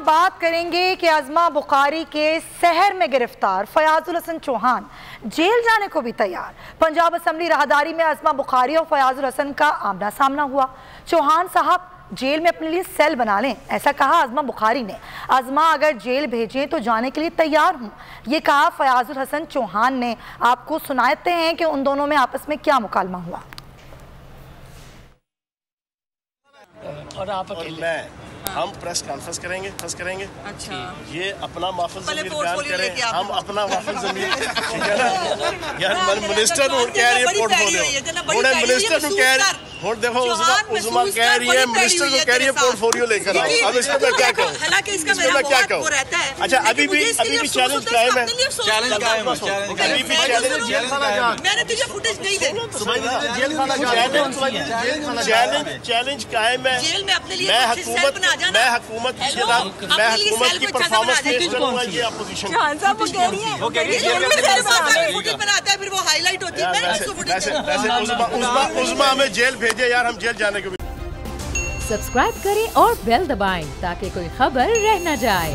बात करेंगे कि अज़मा बुखारी के शहर में गिरफ्तार फयाजुल हसन चौहान जेल जाने को भी तैयार। पंजाब असम्बली राहदारी में अज़मा बुखारी और फयाजुल हसन का आमना सामना हुआ। चौहान साहब जेल में अपने लिए सेल बना लें, ऐसा कहा अज़मा बुखारी ने। अज़मा अगर जेल भेजें तो जाने के लिए तैयार हूँ, ये कहा फयाजुल हसन चौहान ने। आपको सुनाते हैं कि उन दोनों में आपस में क्या मुकालमा हुआ। और आप अकेले हम प्रेस कॉन्फ्रेंस करेंगे। अच्छा, ये अपना माफिल ज़मीर बयान करें, हम अपना माफिल ज़मीर यार मिनिस्टर हूं कह रही है पोर्टफोलियो, हुण मिनिस्टर को कह रही, हुण देखो उज़मा कह रही है मिनिस्टर को कह रही है पोर्टफोलियो लेकर आओ। अब इसमें मैं क्या कहूं, हालांकि इसका मेरा क्या कहूं। अच्छा, अभी भी चैलेंज कायम है, अभी भी मैंने तुझे फुटेज नहीं दे, चैलेंज कायम है। मैं हुकूमत की परफॉर्मेंस पेश करूंगा, ये अपोजिशन बनाता है, फिर वो हाईलाइट होती है। उज़मा हमें जेल भेजे यार, हम जेल जाने को भी। सब्सक्राइब करें और बेल दबाएं ताकि कोई खबर रह न जाए।